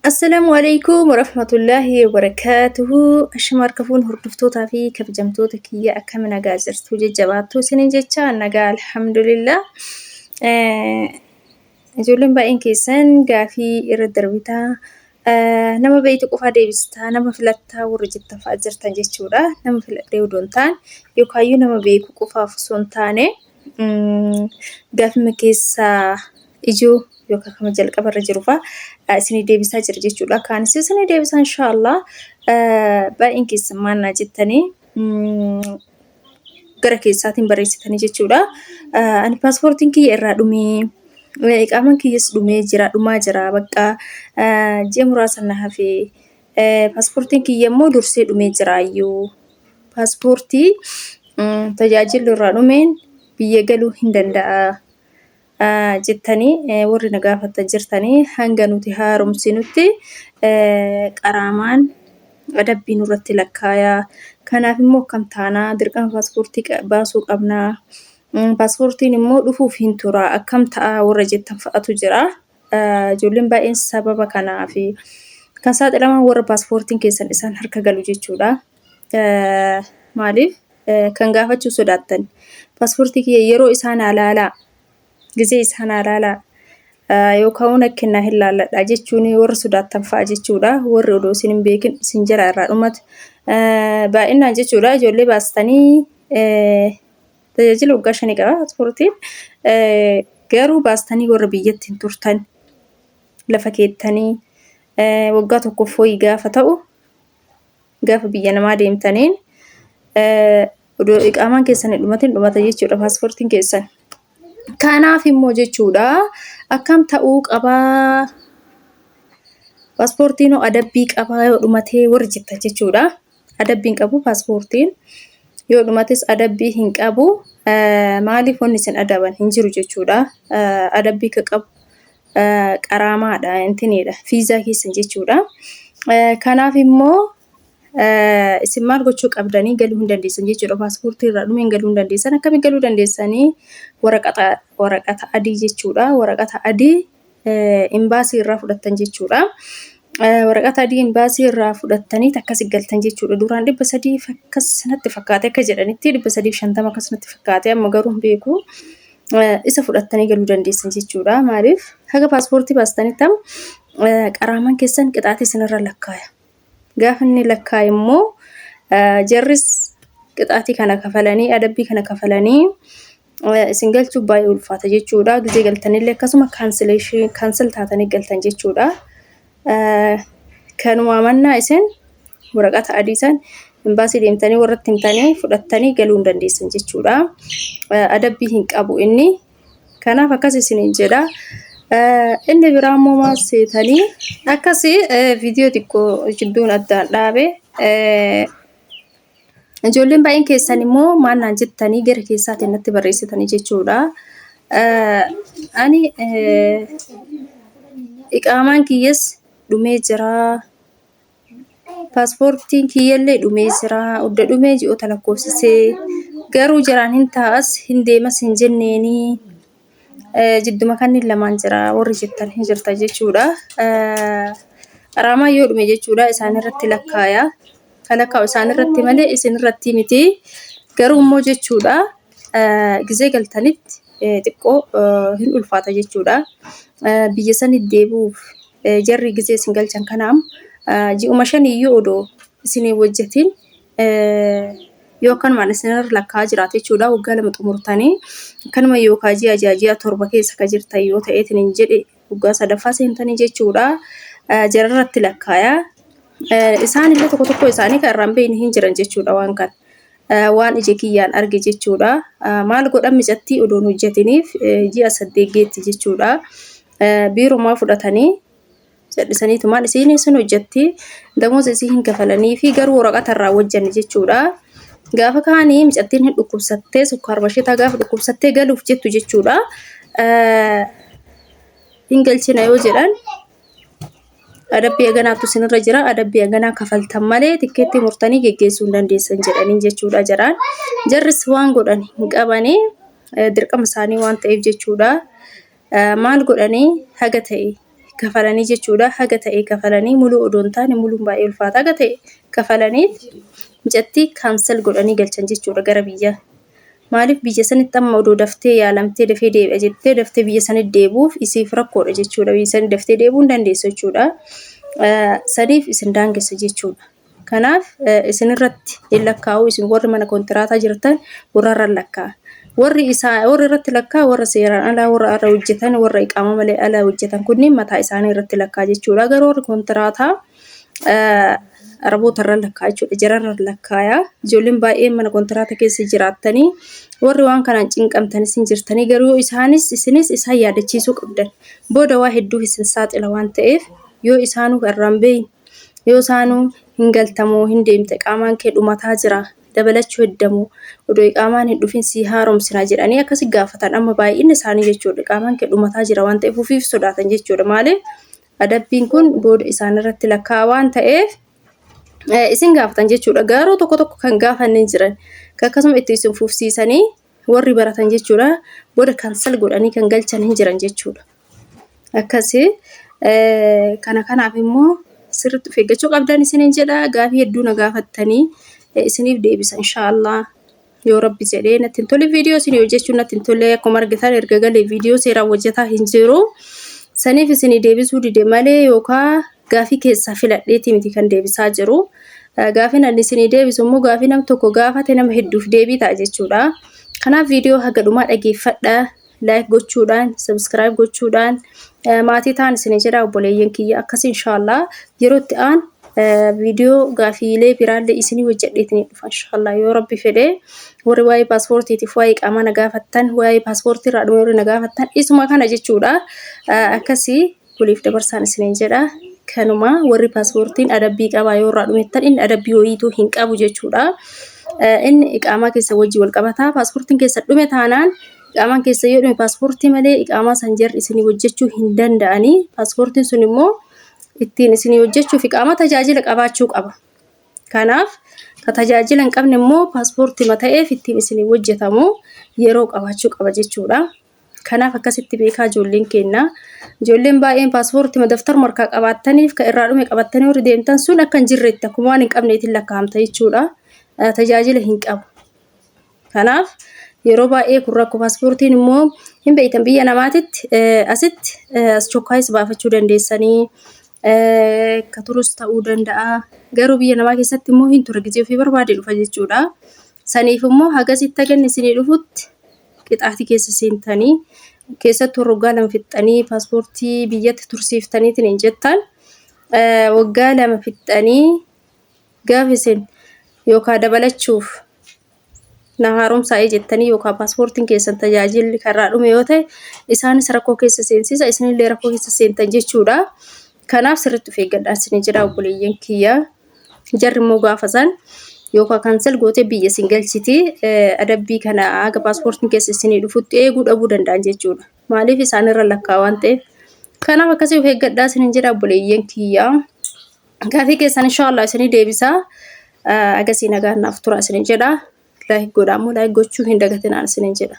Assalamualaikum warahmatullahi wabarakatuh. Ashama harka fuun hordoftoota fi kabajamtoota kiyya akkam nagaa jirtu jajjabaattu isiniin jecha nagaa alhamdulillah. Ijoolleen baay'een keessan gaafii irra darbitaa nama beeytu qofa deebistaa nama filattaa warra jettan fa'aa jirtan jechuudha. Nama filadhee odoo hin taane yookaan nama beeku qofaaf osoo hin taane gaafii keessaa ijoo yookaan kama jalqaba irra jiru fa'aa isinii deebisaa jira jechuudha. Kaanis isinii deebisaa inshaallah baay'een keessan maannaa jettanii gara keessaatiin barreessitanii jechuudha. Ani paaspoortiin kiyya irraa dhumee iqaaman kiyyas dhumee jira dhumaa jira bakka ji'a muraasa na hafee paaspoortiin kiyya immoo dursee dhumee jiraayyuu paaspoortii tajaajilli irraa dhumeen biyya galuu hin danda'a. Jettanii warri na gaafataa jirtanii hanga nuti haaromsinutti qaraamaan adabbii nurratti lakkaayaa. Kanaaf immoo akkam taanaa dirqama paaspoortii baasuu qabnaa. Paaspoortiin immoo dhufuuf hin tura akkam ta'a warra jettan fa'atu jira. Ijoolleen baay'een sababa kanaaf kan saaxilaman warra paaspoortiin keessan isaan harka galu jechuudha. Maaliif kan gaafachuu sodaattan paaspoortii kiyya yeroo isaan alaalaa gisee isaan alaalaa yookaan akkina hin laalladha jechuun warra sodaattan fa'a jechuudha. Warri odoo isin hin beekin isin jala irraa dhumatu baay'inaan jechuudha. Ijoollee baastanii tajaajila waggaa 5 qaba paaspoortiin garuu baastanii warra biyyatti hin turtan lafa keettanii waggaa tokkoffoo gaafa ta'u gaafa biyya namaa deemtaniin odoo iqaamaan keessan hin dhumatin dhumata jechuudha paaspoortiin keessan. Kanaaf immoo jechuudha akkam ta'uu qabaa paaspoortiin adabbii qabaa yoo dhumatee warri jettan jechuudha. Adabbiin qabu paaspoortiin yoo dhumates adabbii hin qabu. Maaliif wanni isin adaban hin jiru jechuudha. Adabbii ka qabu qaraamaadha intiniidha fiizaa keessan jechuudha. Kanaaf immoo isin maal gochuu qabdanii galuu hin dandeessan jechuudha. Paaspoortii irraa dhumeen galuu hin dandeessan. Akkamiin galuu dandeessanii waraqata adii jechuudha. Waraqata adii imbaasii irraa fudhattan jechuudha. Waraqata adii imbaasii irraa fudhattanii akkasi galtan jechuudha. Duraan 300 akkasumatti fakkaate akka jedhanitti 350 akkasumatti fakkaate amma garuu hin beeku. Isa fudhattanii galuu dandeessan jechuudha. Maaliif haga paaspoortii baastanitti qaraamaan keessan qixaatii isinirra lakkaaya. Gaafa inni lakkaa'e immoo jarris qixaatii kana kafalanii adabbii kana kafalanii isin galchuu baay'ee ulfaata jechuudha. Gisee galtanillee akkasuma kaansel taatanii galtan jechuudha. Kanuma mannaa isin waraqata adii san imbaasii deemtanii warratti himtanii fudhattanii galuu hin dandeessan jechuudha. Adabbii hin qabu inni. Kanaaf akkas isiniin jedha. Inni biraa immoo maal seetanii akkasii viidiyoo xiqqoo jidduun addaan dhaabe. Ijoolleen baay'een keessan immoo maannaan jettanii gara keessaatiin natti barreessitanii jechuudha. Ani iqaamaan kiyyas dhumee jira. Paaspoortiin kiyyallee dhumee jira. Odda dhumee ji'oota lakkoofsisee garuu jiraan hin taa'as hin deemas hin jenneenii. Jidduma kanneen lamaan jira warri jettan hin jirta jechuudha. Qaraamaa yoo dhume jechuudha isaan irratti lakkaaya. Kan lakkaa'u isaan irratti malee isin irratti miti. Garuu immoo jechuudha gisee galtanitti xiqqoo hin ulfaata jechuudha. Biyya sanitti deebi'uuf jarri gisee isin galchan kanaam ji'uma 5 iyyuu odoo isin wajjatiin yookaan maal isinirra lakkaa'aa jiraate jechuudha. Waggaa 2 xumurtanii kanuma yookaan ji'a 7 keessa ka jirtan yoo ta'eetiin hin jedhe waggaa 3ffaa seentanii jechuudha. Jararratti lakkaaya. Isaan illee tokko isaanii kan irraan beeyni hin jiran jechuudha waan kan. Waan ija kiyyaan arge jechuudha. Maal godhan mijattii odoon hojjetiniif ji'a 8 geetti jechuudha. Biirumaa fudhatanii jedhisaniitu maal isiin sun hojjetti damoos isii hin kafalanii fi garuu waraqata irraa wajjanne jechuudha. Gaafa kaanii mijattiin hin dhukkubsattee sukkaar bashitaa gaafa dhukkubsattee galuuf jettu jechuudha. Hin galchina yoo jedhan adabbii aganaatu isinirra jira. Adabbii aganaa kafaltan malee tikkeetti murtanii geggeessuu hin dandeessan jedhanii jechuudha jaraan. Jarris waan godhan hin qabanii dirqama isaanii waan ta'eef jechuudha. Maal godhanii haga ta'e kafalanii jechuudha. Haga ta'e kafalanii muluu odoon taane muluun baay'ee ulfaata haga ta'e kafalanii mucattii kaansel godhanii galchan jechuudha gara biyya. Maaliif biyya sanitti amma odoo daftee yaalamtee dafee deebi'a jettee daftee biyya sanitti deebuuf isiif rakkoodha jechuudha. Biyya sanitti daftee deebuu hin dandeessu jechuudha. Sadiif isin daangessa jechuudha. Kanaaf isin irratti hin lakkaa'u isin warri mana kontiraataa jirtan warra irra lakkaa'a. Warri irratti lakkaa warra seeraan alaa warra irra hojjetan warra iqaama malee alaa hojjetan kunniin mataa isaanii irratti lakkaa jechuudha. Garuu warri kontiraataa Araboota irra lakkaa jechuudha. Jara irra lakkaayaa. Ijoolleen baay'een mana kontiraataa keessa jiraattanii warri waan kanaan cinqamtanis hin jirtanii garuu isinis isaan yaadachiisuu qabdan. Booda waa hedduu isin saaxila waan ta'eef yoo isaanuu irraan beeyin yoo isaanuu hin galtamoo hin deemte qaamaan kee dhumataa jira dabalachuu heddamoo odoo qaamaan hin dhufin si haaromsina jedhanii akkasi gaafatan amma baay'inni isaanii jechuudha. Qaamaan kee dhumataa jira waan ta'eef ofiif sodaatan jechuudha. Maaliif adabbiin kun booda isaan irratti lakkaa waan ta'eef isin gaafatan jechuudha. Garuu tokko kan gaafanne jiran akkasuma itti isin fufsiisanii warri baratan jechuudha. Booda kaansel godhanii kan galchan hin jiran jechuudha. Akkasii kanaaf immoo sirriitti of eeggachuu qabdan isiniin jedha. Gaafii hedduu na gaafattanii isiniif deebisa inshaallah yoo rabbi jedhee natti hin tolle viidiyoo isinii hojjechuun natti hin tolle akkuma argitan erga galee viidiyoo seeraan hojjetaa hin jiru. Saniif isinii deebisuu dide malee yookaan gaafii keessaa filadheeti miti kan deebisaa jiru. Gaafiin ani isinii deebisu immoo gaafii nam tokko gaafate nama hedduuf deebii ta'a jechuudha. Kanaaf viidiyoo haga dhumaa dhageeffadha. Like gochuudhaan, subscribe gochuudhaan maatii ta'an isinii jedha obboleeyyan kiyya akkasii inshaallah yeroo itti aan viidiyoo gaafiilee biraallee isinii hojjedheetiin dhufa inshaallah yoo rabbi fedhe. Warri waa'ee paaspoortiitiif waa'ee qaamaa na gaafattan waa'ee paaspoortii irraa dhuma warri na gaafattan isuma kana jechuudha. Akkasii waliif dabarsaan isinii jedha. Kanuma warri paaspoortiin adabbii qabaa yoo irraa dhumettan inni adabbii ho'iituu hin qabu jechuudha. Inni iqaamaa keessa wajji wal qabataa paaspoortiin keessa dhume taanaan iqaamaan keessa yoo dhume paaspoortii malee iqaamaa san jarri isinii hojjechuu hin danda'anii paaspoortiin sun immoo ittiin isinii hojjechuuf iqaamaa tajaajila qabaachuu qaba. Kanaaf ka tajaajila hin qabne immoo paaspoortii ta'eef ittiin isinii hojjetamu yeroo qabaachuu qaba jechuudha. Kanaaf akkasitti beekaa ijoolleen kenna. Ijoolleen baay'een paaspoortii daftar markaa qabaattaniif ka irraa dhume qabattanii warri deemtan sun akka hin jirreetti akkuma waan hin qabneetiin lakkaa'amta jechuudha. Tajaajila hin qabu. Kanaaf yeroo baay'ee kun rakkoo paaspoortiin immoo hin beektan biyya namaatitti asitti as chokkaayis baafachuu dandeessanii ka turus ta'uu danda'a. Garuu biyya namaa keessatti immoo hin ture gizee ofii barbaade dhufa jechuudha. Saniif immoo hagasitti haganni isinii dhufutti qixaatii keessa seentanii keessatti waggaa lama fixxanii paaspoortii biyyatti tursiiftaniitiin hin jettan waggaa lama fixxanii gaafa isin yookaan dabalachuuf na haaromsaa'ee jettanii yookaan paaspoortiin keessan tajaajilli karraa dhume yoo ta'e isaanis rakkoo keessa seensisa isinillee rakkoo keessa seentan jechuudha. Kanaaf sirriitti of eeggadhaan isinii jedha obboleeyyan kiyya. Jarri immoo gaafa san yookaan kaansel gootee biyya isin galchiti adabbii kana haga paaspoortiin keessa isinii dhufutti eeguu dhabuu danda'an jechuudha. Maaliif isaan irra lakkaa waan ta'eef. Kanaaf akkasii of eeggadhaa isinii jedha obboleeyyan kiyya. Gaafii keessan inshaallah isinii deebisaa. Agasii nagaan naaf tura isinii jedha. Like godhaa immoo like gochuu hin dagatinaan isinii jedha.